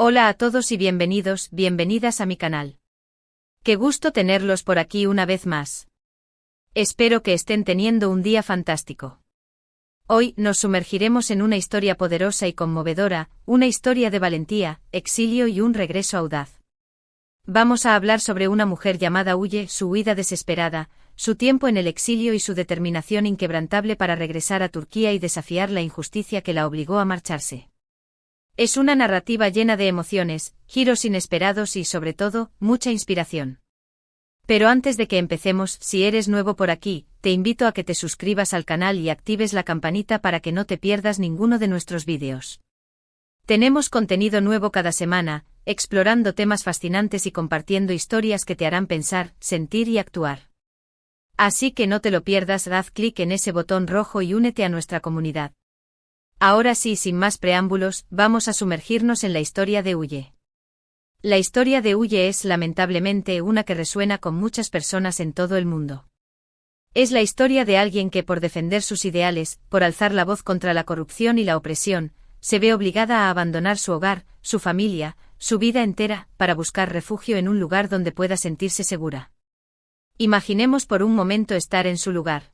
Hola a todos y bienvenidos, bienvenidas a mi canal. Qué gusto tenerlos por aquí una vez más. Espero que estén teniendo un día fantástico. Hoy nos sumergiremos en una historia poderosa y conmovedora, una historia de valentía, exilio y un regreso audaz. Vamos a hablar sobre una mujer llamada Huye, su huida desesperada, su tiempo en el exilio y su determinación inquebrantable para regresar a Turquía y desafiar la injusticia que la obligó a marcharse. Es una narrativa llena de emociones, giros inesperados y, sobre todo, mucha inspiración. Pero antes de que empecemos, si eres nuevo por aquí, te invito a que te suscribas al canal y actives la campanita para que no te pierdas ninguno de nuestros vídeos. Tenemos contenido nuevo cada semana, explorando temas fascinantes y compartiendo historias que te harán pensar, sentir y actuar. Así que no te lo pierdas, haz clic en ese botón rojo y únete a nuestra comunidad. Ahora sí, sin más preámbulos, vamos a sumergirnos en la historia de Huye. La historia de Huye es, lamentablemente, una que resuena con muchas personas en todo el mundo. Es la historia de alguien que, por defender sus ideales, por alzar la voz contra la corrupción y la opresión, se ve obligada a abandonar su hogar, su familia, su vida entera, para buscar refugio en un lugar donde pueda sentirse segura. Imaginemos por un momento estar en su lugar.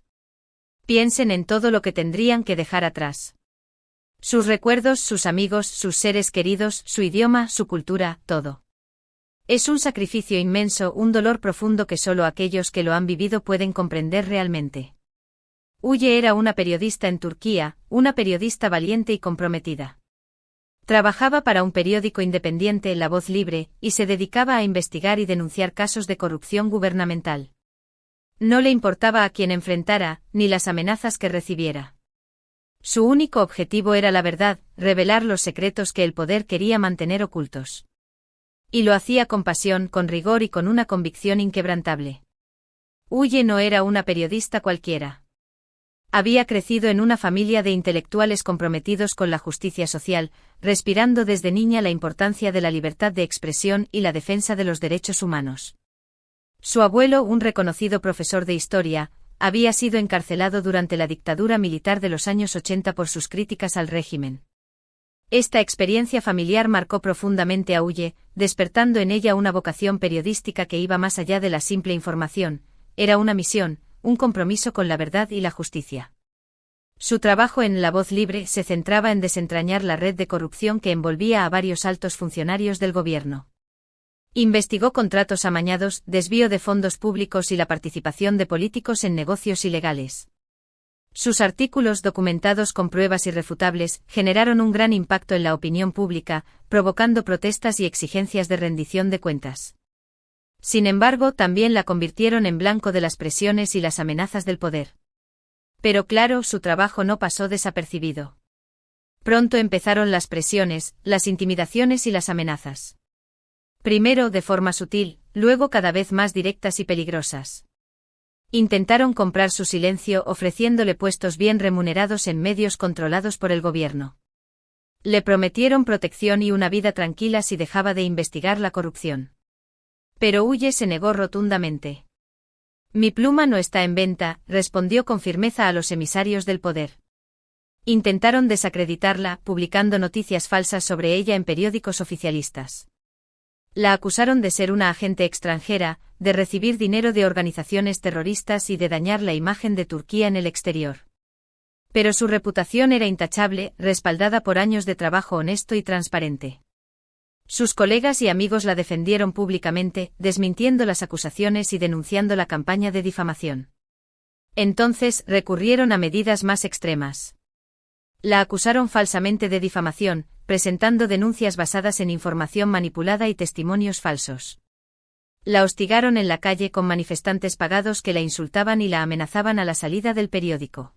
Piensen en todo lo que tendrían que dejar atrás. Sus recuerdos, sus amigos, sus seres queridos, su idioma, su cultura, todo. Es un sacrificio inmenso, un dolor profundo que solo aquellos que lo han vivido pueden comprender realmente. Huye era una periodista en Turquía, una periodista valiente y comprometida. Trabajaba para un periódico independiente, La Voz Libre, y se dedicaba a investigar y denunciar casos de corrupción gubernamental. No le importaba a quién enfrentara, ni las amenazas que recibiera. Su único objetivo era la verdad, revelar los secretos que el poder quería mantener ocultos. Y lo hacía con pasión, con rigor y con una convicción inquebrantable. Huye no era una periodista cualquiera. Había crecido en una familia de intelectuales comprometidos con la justicia social, respirando desde niña la importancia de la libertad de expresión y la defensa de los derechos humanos. Su abuelo, un reconocido profesor de historia, había sido encarcelado durante la dictadura militar de los años 80 por sus críticas al régimen. Esta experiencia familiar marcó profundamente a Huye, despertando en ella una vocación periodística que iba más allá de la simple información, era una misión, un compromiso con la verdad y la justicia. Su trabajo en La Voz Libre se centraba en desentrañar la red de corrupción que envolvía a varios altos funcionarios del gobierno. Investigó contratos amañados, desvío de fondos públicos y la participación de políticos en negocios ilegales. Sus artículos, documentados con pruebas irrefutables, generaron un gran impacto en la opinión pública, provocando protestas y exigencias de rendición de cuentas. Sin embargo, también la convirtieron en blanco de las presiones y las amenazas del poder. Pero claro, su trabajo no pasó desapercibido. Pronto empezaron las presiones, las intimidaciones y las amenazas. Primero de forma sutil, luego cada vez más directas y peligrosas. Intentaron comprar su silencio ofreciéndole puestos bien remunerados en medios controlados por el gobierno. Le prometieron protección y una vida tranquila si dejaba de investigar la corrupción. Pero Huye se negó rotundamente. Mi pluma no está en venta, respondió con firmeza a los emisarios del poder. Intentaron desacreditarla, publicando noticias falsas sobre ella en periódicos oficialistas. La acusaron de ser una agente extranjera, de recibir dinero de organizaciones terroristas y de dañar la imagen de Turquía en el exterior. Pero su reputación era intachable, respaldada por años de trabajo honesto y transparente. Sus colegas y amigos la defendieron públicamente, desmintiendo las acusaciones y denunciando la campaña de difamación. Entonces recurrieron a medidas más extremas. La acusaron falsamente de difamación, presentando denuncias basadas en información manipulada y testimonios falsos. La hostigaron en la calle con manifestantes pagados que la insultaban y la amenazaban a la salida del periódico.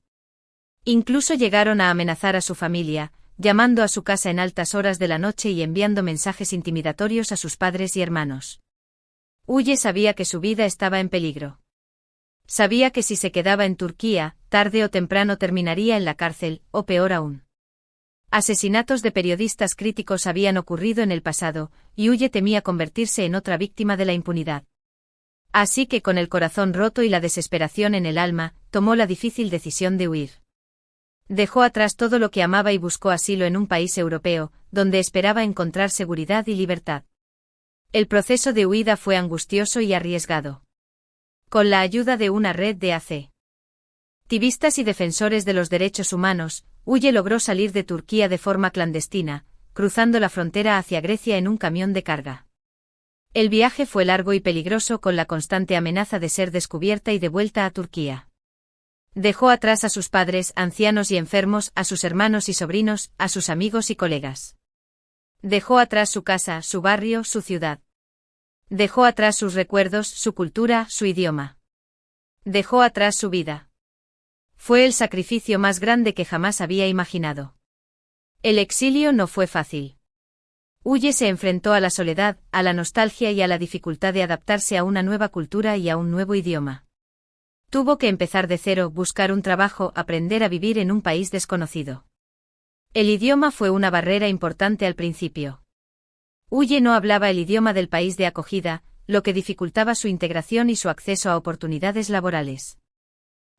Incluso llegaron a amenazar a su familia, llamando a su casa en altas horas de la noche y enviando mensajes intimidatorios a sus padres y hermanos. Huye sabía que su vida estaba en peligro. Sabía que si se quedaba en Turquía, tarde o temprano terminaría en la cárcel, o peor aún. Asesinatos de periodistas críticos habían ocurrido en el pasado, y Huye temía convertirse en otra víctima de la impunidad. Así que con el corazón roto y la desesperación en el alma, tomó la difícil decisión de huir. Dejó atrás todo lo que amaba y buscó asilo en un país europeo, donde esperaba encontrar seguridad y libertad. El proceso de huida fue angustioso y arriesgado. Con la ayuda de una red de activistas y defensores de los derechos humanos, Huye logró salir de Turquía de forma clandestina, cruzando la frontera hacia Grecia en un camión de carga. El viaje fue largo y peligroso con la constante amenaza de ser descubierta y devuelta a Turquía. Dejó atrás a sus padres, ancianos y enfermos, a sus hermanos y sobrinos, a sus amigos y colegas. Dejó atrás su casa, su barrio, su ciudad. Dejó atrás sus recuerdos, su cultura, su idioma. Dejó atrás su vida. Fue el sacrificio más grande que jamás había imaginado. El exilio no fue fácil. Huye se enfrentó a la soledad, a la nostalgia y a la dificultad de adaptarse a una nueva cultura y a un nuevo idioma. Tuvo que empezar de cero, buscar un trabajo, aprender a vivir en un país desconocido. El idioma fue una barrera importante al principio. Huye no hablaba el idioma del país de acogida, lo que dificultaba su integración y su acceso a oportunidades laborales.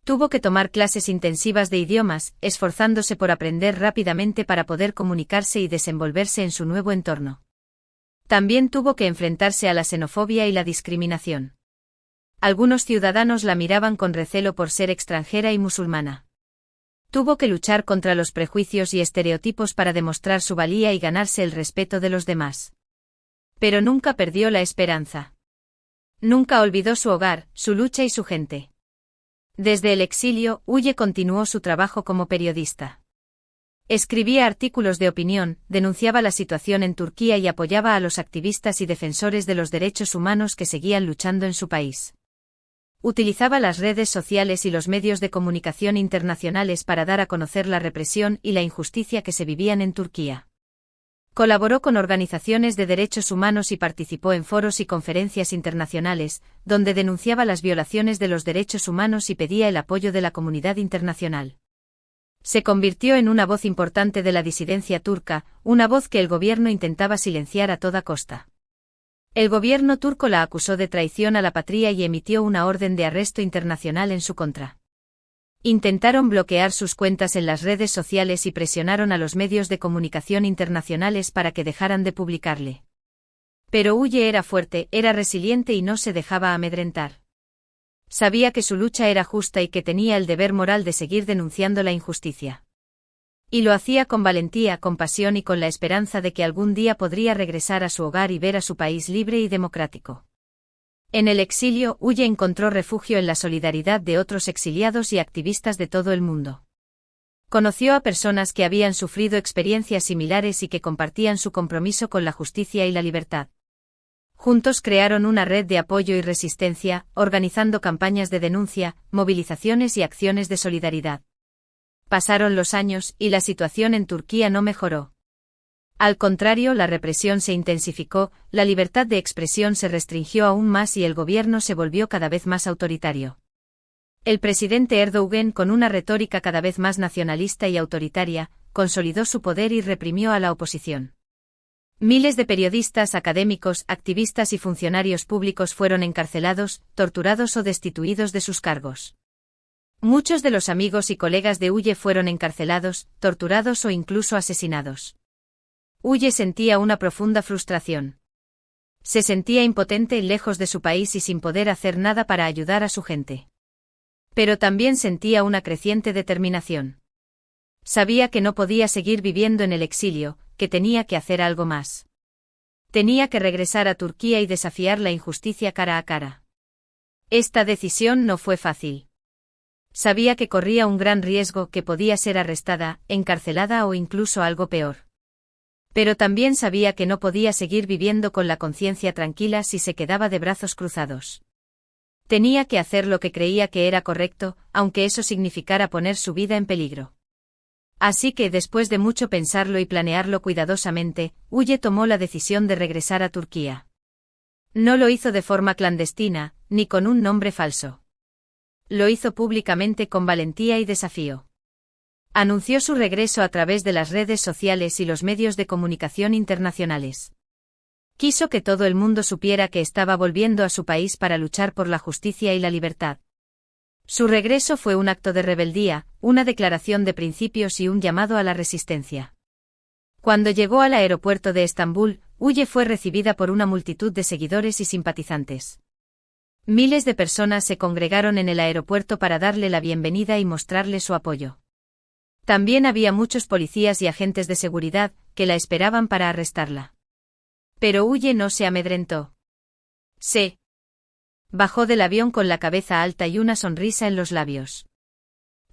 Tuvo que tomar clases intensivas de idiomas, esforzándose por aprender rápidamente para poder comunicarse y desenvolverse en su nuevo entorno. También tuvo que enfrentarse a la xenofobia y la discriminación. Algunos ciudadanos la miraban con recelo por ser extranjera y musulmana. Tuvo que luchar contra los prejuicios y estereotipos para demostrar su valía y ganarse el respeto de los demás. Pero nunca perdió la esperanza. Nunca olvidó su hogar, su lucha y su gente. Desde el exilio, Huye continuó su trabajo como periodista. Escribía artículos de opinión, denunciaba la situación en Turquía y apoyaba a los activistas y defensores de los derechos humanos que seguían luchando en su país. Utilizaba las redes sociales y los medios de comunicación internacionales para dar a conocer la represión y la injusticia que se vivían en Turquía. Colaboró con organizaciones de derechos humanos y participó en foros y conferencias internacionales, donde denunciaba las violaciones de los derechos humanos y pedía el apoyo de la comunidad internacional. Se convirtió en una voz importante de la disidencia turca, una voz que el gobierno intentaba silenciar a toda costa. El gobierno turco la acusó de traición a la patria y emitió una orden de arresto internacional en su contra. Intentaron bloquear sus cuentas en las redes sociales y presionaron a los medios de comunicación internacionales para que dejaran de publicarle. Pero Huye era fuerte, era resiliente y no se dejaba amedrentar. Sabía que su lucha era justa y que tenía el deber moral de seguir denunciando la injusticia. Y lo hacía con valentía, con pasión y con la esperanza de que algún día podría regresar a su hogar y ver a su país libre y democrático. En el exilio, Huye encontró refugio en la solidaridad de otros exiliados y activistas de todo el mundo. Conoció a personas que habían sufrido experiencias similares y que compartían su compromiso con la justicia y la libertad. Juntos crearon una red de apoyo y resistencia, organizando campañas de denuncia, movilizaciones y acciones de solidaridad. Pasaron los años y la situación en Turquía no mejoró. Al contrario, la represión se intensificó, la libertad de expresión se restringió aún más y el gobierno se volvió cada vez más autoritario. El presidente Erdoğan, con una retórica cada vez más nacionalista y autoritaria, consolidó su poder y reprimió a la oposición. Miles de periodistas, académicos, activistas y funcionarios públicos fueron encarcelados, torturados o destituidos de sus cargos. Muchos de los amigos y colegas de Huye fueron encarcelados, torturados o incluso asesinados. Huye sentía una profunda frustración. Se sentía impotente lejos de su país y sin poder hacer nada para ayudar a su gente. Pero también sentía una creciente determinación. Sabía que no podía seguir viviendo en el exilio, que tenía que hacer algo más. Tenía que regresar a Turquía y desafiar la injusticia cara a cara. Esta decisión no fue fácil. Sabía que corría un gran riesgo, que podía ser arrestada, encarcelada o incluso algo peor. Pero también sabía que no podía seguir viviendo con la conciencia tranquila si se quedaba de brazos cruzados. Tenía que hacer lo que creía que era correcto, aunque eso significara poner su vida en peligro. Así que, después de mucho pensarlo y planearlo cuidadosamente, Huye tomó la decisión de regresar a Turquía. No lo hizo de forma clandestina, ni con un nombre falso. Lo hizo públicamente con valentía y desafío. Anunció su regreso a través de las redes sociales y los medios de comunicación internacionales. Quiso que todo el mundo supiera que estaba volviendo a su país para luchar por la justicia y la libertad. Su regreso fue un acto de rebeldía, una declaración de principios y un llamado a la resistencia. Cuando llegó al aeropuerto de Estambul, Huye fue recibida por una multitud de seguidores y simpatizantes. Miles de personas se congregaron en el aeropuerto para darle la bienvenida y mostrarle su apoyo. También había muchos policías y agentes de seguridad que la esperaban para arrestarla. Pero Huye no se amedrentó. Se bajó del avión con la cabeza alta y una sonrisa en los labios.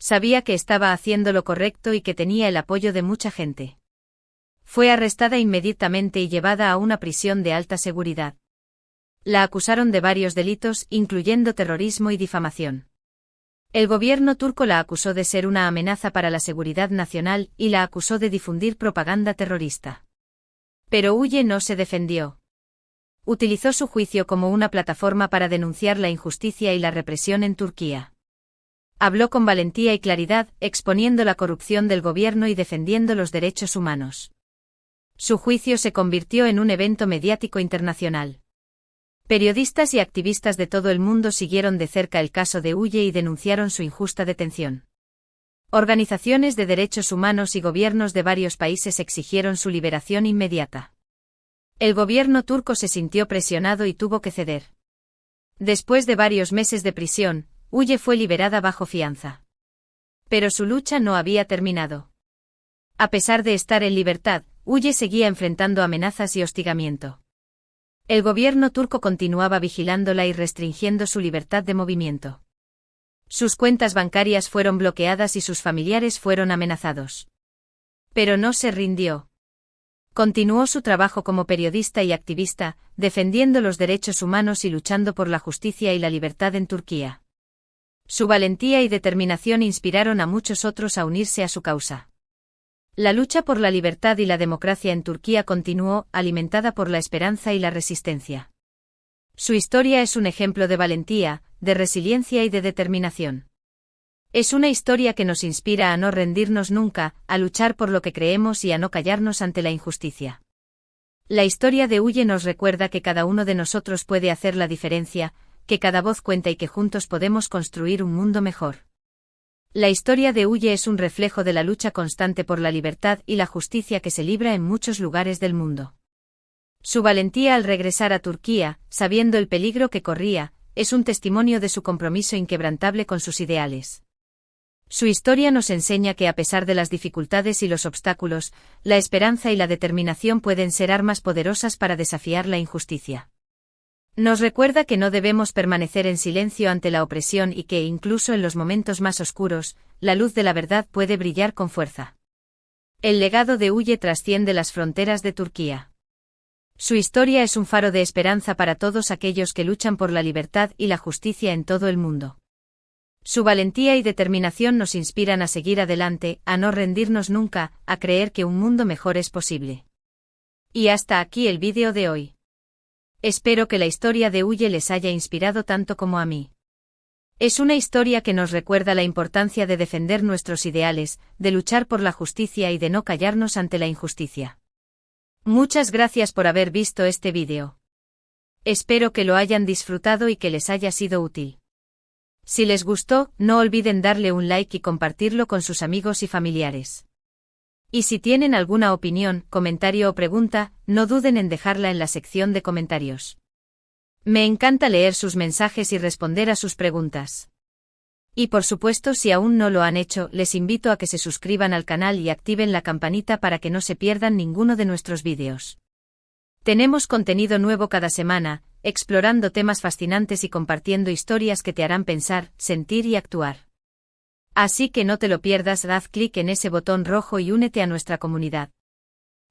Sabía que estaba haciendo lo correcto y que tenía el apoyo de mucha gente. Fue arrestada inmediatamente y llevada a una prisión de alta seguridad. La acusaron de varios delitos, incluyendo terrorismo y difamación. El gobierno turco la acusó de ser una amenaza para la seguridad nacional y la acusó de difundir propaganda terrorista. Pero Huye no se defendió. Utilizó su juicio como una plataforma para denunciar la injusticia y la represión en Turquía. Habló con valentía y claridad, exponiendo la corrupción del gobierno y defendiendo los derechos humanos. Su juicio se convirtió en un evento mediático internacional. Periodistas y activistas de todo el mundo siguieron de cerca el caso de Huye y denunciaron su injusta detención. Organizaciones de derechos humanos y gobiernos de varios países exigieron su liberación inmediata. El gobierno turco se sintió presionado y tuvo que ceder. Después de varios meses de prisión, Huye fue liberada bajo fianza. Pero su lucha no había terminado. A pesar de estar en libertad, Huye seguía enfrentando amenazas y hostigamiento. El gobierno turco continuaba vigilándola y restringiendo su libertad de movimiento. Sus cuentas bancarias fueron bloqueadas y sus familiares fueron amenazados. Pero no se rindió. Continuó su trabajo como periodista y activista, defendiendo los derechos humanos y luchando por la justicia y la libertad en Turquía. Su valentía y determinación inspiraron a muchos otros a unirse a su causa. La lucha por la libertad y la democracia en Turquía continuó, alimentada por la esperanza y la resistencia. Su historia es un ejemplo de valentía, de resiliencia y de determinación. Es una historia que nos inspira a no rendirnos nunca, a luchar por lo que creemos y a no callarnos ante la injusticia. La historia de Huye nos recuerda que cada uno de nosotros puede hacer la diferencia, que cada voz cuenta y que juntos podemos construir un mundo mejor. La historia de Huye es un reflejo de la lucha constante por la libertad y la justicia que se libra en muchos lugares del mundo. Su valentía al regresar a Turquía, sabiendo el peligro que corría, es un testimonio de su compromiso inquebrantable con sus ideales. Su historia nos enseña que a pesar de las dificultades y los obstáculos, la esperanza y la determinación pueden ser armas poderosas para desafiar la injusticia. Nos recuerda que no debemos permanecer en silencio ante la opresión y que, incluso en los momentos más oscuros, la luz de la verdad puede brillar con fuerza. El legado de Huye trasciende las fronteras de Turquía. Su historia es un faro de esperanza para todos aquellos que luchan por la libertad y la justicia en todo el mundo. Su valentía y determinación nos inspiran a seguir adelante, a no rendirnos nunca, a creer que un mundo mejor es posible. Y hasta aquí el vídeo de hoy. Espero que la historia de Huye les haya inspirado tanto como a mí. Es una historia que nos recuerda la importancia de defender nuestros ideales, de luchar por la justicia y de no callarnos ante la injusticia. Muchas gracias por haber visto este vídeo. Espero que lo hayan disfrutado y que les haya sido útil. Si les gustó, no olviden darle un like y compartirlo con sus amigos y familiares. Y si tienen alguna opinión, comentario o pregunta, no duden en dejarla en la sección de comentarios. Me encanta leer sus mensajes y responder a sus preguntas. Y por supuesto, si aún no lo han hecho, les invito a que se suscriban al canal y activen la campanita para que no se pierdan ninguno de nuestros vídeos. Tenemos contenido nuevo cada semana, explorando temas fascinantes y compartiendo historias que te harán pensar, sentir y actuar. Así que no te lo pierdas, haz clic en ese botón rojo y únete a nuestra comunidad.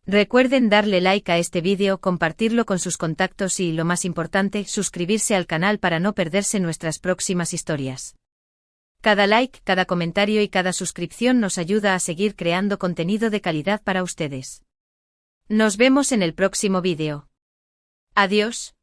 Recuerden darle like a este vídeo, compartirlo con sus contactos y, lo más importante, suscribirse al canal para no perderse nuestras próximas historias. Cada like, cada comentario y cada suscripción nos ayuda a seguir creando contenido de calidad para ustedes. Nos vemos en el próximo vídeo. Adiós.